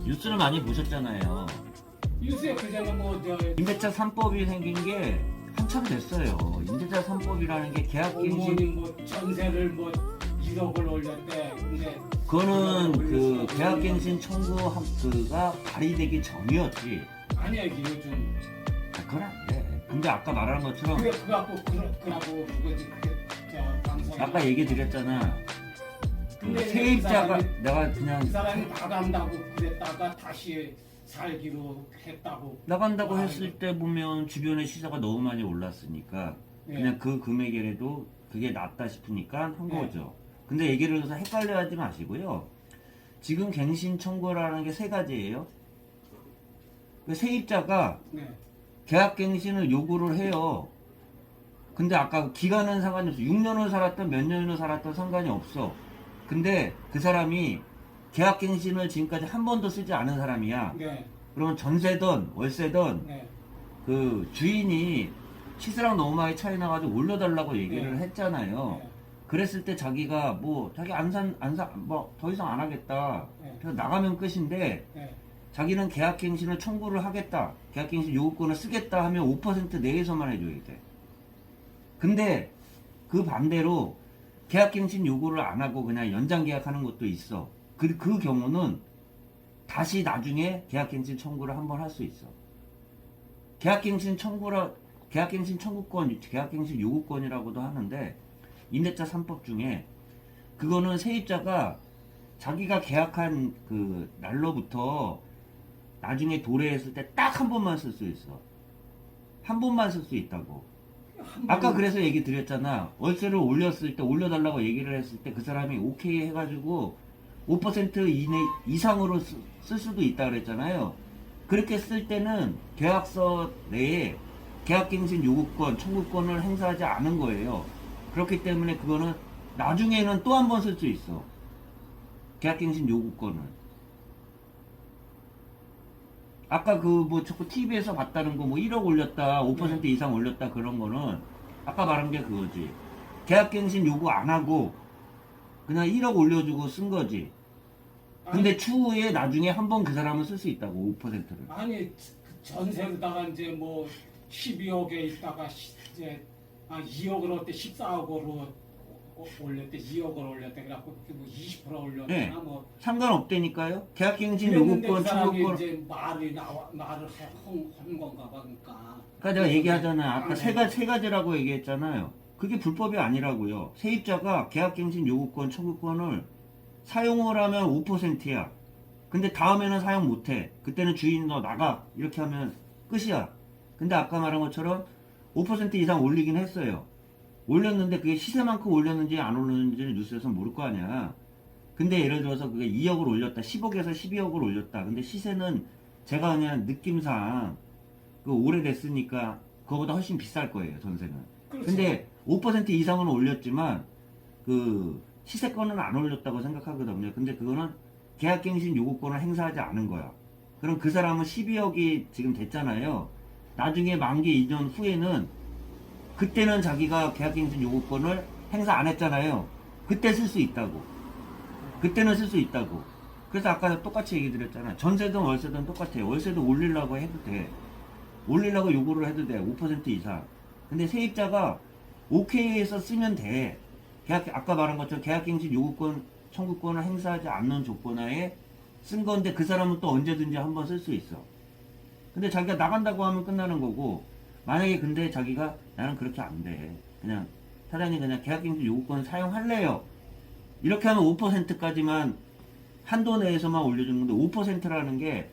뉴스를 많이 보셨잖아요. 요새 그전에 임대차 3법이 생긴 게 한참 됐어요. 임대차 3법이라는 게 계약갱신, 공무원이 전세를 1억을 올렸대. 근데 그거는 그 계약갱신 청구가 발의되기 전이었지. 아니야 이게 요즘 그건 안 돼. 근데 아까 말한 것처럼 그래 그갖고 그거지 방송. 아까 얘기 드렸잖아. 그 근데 세입자가 그 사람이- 내가 그냥 그 사람이 나간다고 그랬다가 다시 살기로 했다고. 나간다고 했을 때 보면 주변의 시세가 너무 많이 올랐으니까 예. 그냥 그 금액이라도 그게 낫다 싶으니까 한 네. 거죠. 근데 얘기를 해서 헷갈려 하지 마시고요. 지금 갱신 청구라는 게 세 가지예요. 그 세입자가 네. 계약갱신을 요구를 해요. 근데 아까 기간은 상관이 없어. 6년을 살았던 몇 년을 살았던 상관이 없어. 근데 그 사람이 계약갱신을 지금까지 한 번도 쓰지 않은 사람이야. 네. 그러면 전세든 월세든 네. 그 주인이 시세랑 너무 많이 차이 나가지고 올려달라고 얘기를 네. 했잖아요. 네. 그랬을 때 자기가 자기 더 이상 안 하겠다. 네. 그래서 나가면 끝인데 네. 자기는 계약갱신을 청구를 하겠다. 계약갱신 요구권을 쓰겠다 하면 5% 내에서만 해줘야 돼. 근데 그 반대로 계약갱신 요구를 안 하고 그냥 연장 계약하는 것도 있어. 그 경우는 다시 나중에 계약갱신 청구를 한번 할 수 있어. 계약갱신 청구권, 계약갱신 요구권이라고도 하는데 임대차 3법 중에 그거는 세입자가 자기가 계약한 그 날로부터 나중에 도래했을 때 딱 한 번만 쓸 수 있어. 한 번만 쓸 수 있다고. 아까 그래서 얘기 드렸잖아. 월세를 올렸을 때 올려달라고 얘기를 했을 때 그 사람이 오케이 해가지고 5% 이상으로 쓸 수도 있다 그랬잖아요. 그렇게 쓸 때는 계약서 내에 계약갱신 요구권, 청구권을 행사하지 않은 거예요. 그렇기 때문에 그거는 나중에는 또 한 번 쓸 수 있어. 계약갱신 요구권을. 아까 자꾸 TV에서 봤다는 거 1억 올렸다, 5% 이상 올렸다 그런 거는 아까 말한 게 그거지. 계약갱신 요구 안 하고 그냥 1억 올려주고 쓴 거지. 근데 추후에 나중에 한 번 그 사람은 쓸 수 있다고 5%를. 아니 그 전세로다가 이제 12억에 있다가 이제 2억을 어때 14억으로 올렸대. 2억을 올렸대. 그래갖고 20% 올렸나 네. 상관없다니까요. 계약갱신 그랬는데 요구권, 그 사람이 청구권. 이제 말을 한 건가 봐. 그러니까 내가 얘기하잖아요. 아까 아니, 세 가지라고 얘기했잖아요. 그게 불법이 아니라고요. 세입자가 계약갱신 요구권, 청구권을 사용을 하면 5%야. 근데 다음에는 사용 못해. 그때는 주인 너 나가. 이렇게 하면 끝이야. 근데 아까 말한 것처럼 5% 이상 올리긴 했어요. 올렸는데 그게 시세만큼 올렸는지 안 올렸는지는 뉴스에서 모를 거 아니야. 근데 예를 들어서 그게 2억을 올렸다. 10억에서 12억을 올렸다. 근데 시세는 제가 그냥 느낌상 오래됐으니까 그거보다 훨씬 비쌀 거예요, 전세는. 그렇죠. 근데 5% 이상은 올렸지만 시세권은 안 올렸다고 생각하거든요. 근데 그거는 계약갱신 요구권을 행사하지 않은 거야. 그럼 그 사람은 12억이 지금 됐잖아요. 나중에 만기 2년 후에는 그때는 자기가 계약갱신 요구권을 행사 안 했잖아요. 그때 쓸 수 있다고. 그때는 쓸 수 있다고. 그래서 아까 똑같이 얘기 드렸잖아. 전세든 월세든 똑같아요. 월세도 올리려고 해도 돼. 올리려고 요구를 해도 돼. 5% 이상. 근데 세입자가 오케이해서 쓰면 돼. 아까 말한 것처럼 계약갱신 요구권, 청구권을 행사하지 않는 조건하에 쓴 건데 그 사람은 또 언제든지 한번 쓸 수 있어. 근데 자기가 나간다고 하면 끝나는 거고, 만약에 근데 자기가 나는 그렇게 안 돼. 그냥 사장님 그냥 계약갱신 요구권 사용할래요. 이렇게 하면 5%까지만 한도 내에서만 올려주는 건데 5%라는 게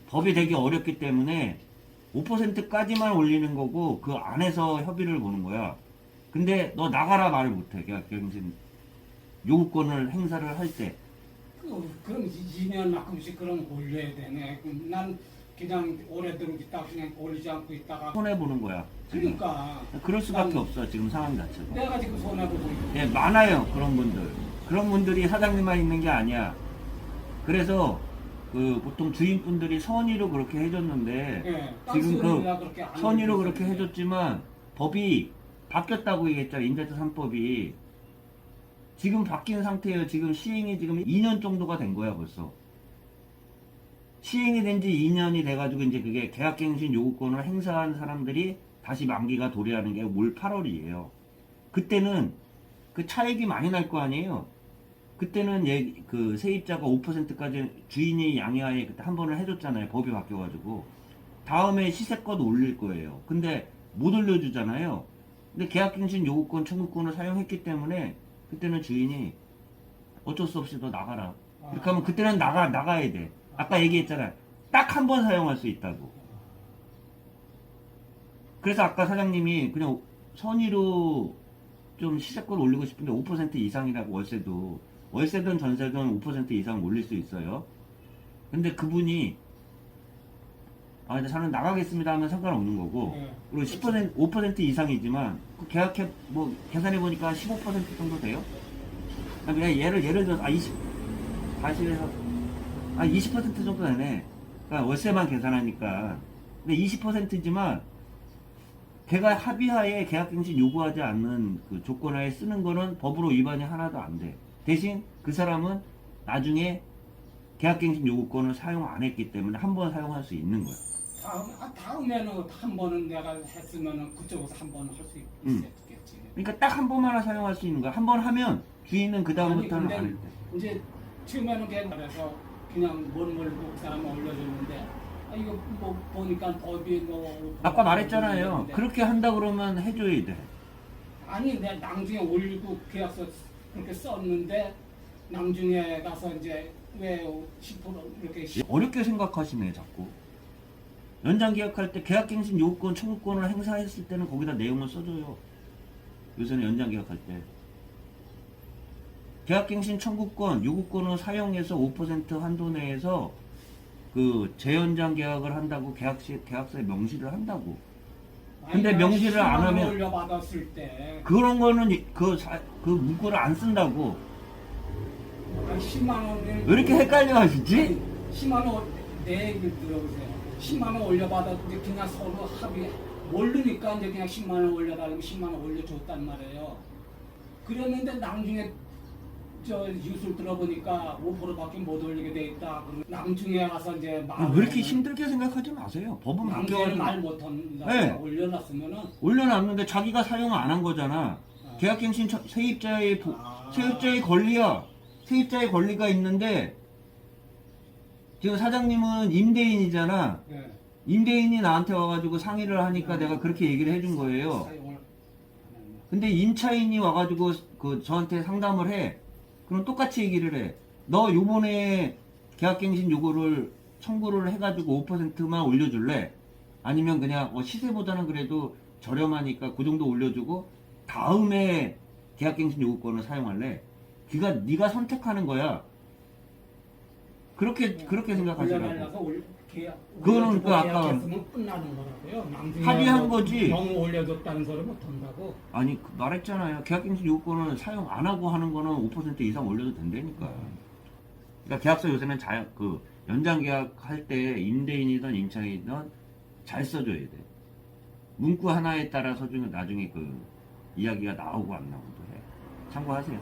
법이 되게 어렵기 때문에 5%까지만 올리는 거고 그 안에서 협의를 보는 거야. 근데 너 나가라 말을 못해. 계약갱신 요구권을 행사를 할 때. 그럼 2년 가끔씩 그럼 올려야 되네. 그럼 난 그냥 오래도록 있다가 그냥 올리지 않고 있다가 손해보는 거야. 지금. 그러니까 그럴 수밖에 난 없어. 지금 상황 자체가. 내가 지금 손해보고 있고. 예, 많아요. 그런 분들. 그런 분들이 사장님만 있는 게 아니야. 그래서 보통 주인분들이 선의로 그렇게 해줬는데 예, 지금 그렇게 안 선의로 그렇게 해줬었는데. 해줬지만 법이 바뀌었다고 얘기했잖아. 임대차 3법이. 지금 바뀐 상태예요. 지금 시행이 지금 2년 정도가 된 거야 벌써. 시행이 된 지 2년이 돼가지고 이제 그게 계약갱신 요구권을 행사한 사람들이 다시 만기가 도래하는 게 올 8월이에요. 그때는 그 차익이 많이 날 거 아니에요. 그때는 그 세입자가 5%까지 주인이 양해하에 그때 한 번을 해줬잖아요. 법이 바뀌어가지고. 다음에 시세껏 올릴 거예요. 근데 못 올려주잖아요. 근데 계약갱신 요구권 청구권을 사용했기 때문에 그때는 주인이 어쩔 수 없이 너 나가라. 이렇게 하면 그때는 나가야 돼. 아까 얘기했잖아요. 딱 한 번 사용할 수 있다고. 그래서 아까 사장님이 그냥 선의로 좀 시세권 올리고 싶은데 5% 이상이라고 월세든 전세든 5% 이상 올릴 수 있어요. 근데 그분이 근데 저는 나가겠습니다 하면 상관없는 거고 그리고 5% 이상이지만 그 계약해 뭐 계산해 보니까 15% 정도 돼요. 그냥 예를 들어서 20% 정도 되네. 그러니까 월세만 계산하니까. 근데 20%지만 걔가 합의하에 계약갱신 요구하지 않는 그 조건하에 쓰는 거는 법으로 위반이 하나도 안 돼. 대신 그 사람은 나중에 계약갱신 요구권을 사용 안 했기 때문에 한 번 사용할 수 있는 거야. 다음에는 한 번은 내가 했으면은 그쪽에서 한 번 할 수 있겠지. 그러니까 딱 한 번만 사용할 수 있는 거야. 한 번 하면 주인은 그 다음부터는 안 할 때. 이제 처음에는 그래서 그냥 몰고 그 사람 올려줬는데 이거 뭐 보니까 법이 뭐 아까 말했잖아요. 그렇게 한다 그러면 해줘야 돼. 아니 내가 나중에 올리고 계약서 그렇게 썼는데 나중에 가서 이제 왜 10% 이렇게 어렵게 생각하시네 자꾸. 연장 계약할 때 계약갱신 요구권 청구권을 행사했을 때는 거기다 내용을 써줘요. 요새는 연장 계약할 때 계약갱신 청구권 요구권을 사용해서 5% 한도 내에서 그 재연장 계약을 한다고 계약서에 명시를 한다고. 근데 명시를 안 하면 올려받았을 때 그런 거는 그 문구를 안 쓴다고. 10만 원을 왜 이렇게 헷갈려 하시지? 10만 원 내 얘기 들어보세요. 10만 원 올려받았는데 그냥 서로 합의 모르니까 이제 그냥 10만 원 올려달라고 10만 원 올려줬단 말이에요. 그랬는데 나중에 저 뉴스를 들어보니까 5%밖에 못 올리게 돼 있다. 나중에 가서 이제 왜 이렇게 힘들게 생각하지 마세요. 법은 나중에 말 바뀌어가지고 못한다. 네. 올려놨으면은 올려놨는데 자기가 사용 안 한 거잖아. 계약갱신 세입자의 권리야. 세입자의 권리가 있는데 지금 사장님은 임대인이잖아. 네. 임대인이 나한테 와가지고 상의를 하니까 내가 그렇게 얘기를 해준 거예요. 사용을 안 근데 임차인이 와가지고 그 저한테 상담을 해. 그럼 똑같이 얘기를 해. 너 요번에 계약갱신 요구를 청구를 해가지고 5%만 올려줄래? 아니면 그냥 시세보다는 그래도 저렴하니까 그 정도 올려주고 다음에 계약갱신 요구권을 사용할래? 네가 선택하는 거야. 그렇게 생각하시라고. 올려달라서 그거는 그 아까 계약했으면 끝나는 거라고요. 나중에 합의한 거지. 너무 올려줬다는 소리 못 한다고. 아니 말했잖아요. 계약갱신 요구권을 사용 안 하고 하는 거는 5% 이상 올려도 된다니까. 그러니까 계약서 요새는 연장 계약할 때 임대인이든 임차인이든 잘 써줘야 돼. 문구 하나에 따라서 좀 나중에 그 이야기가 나오고 안 나오고도 해. 참고하세요.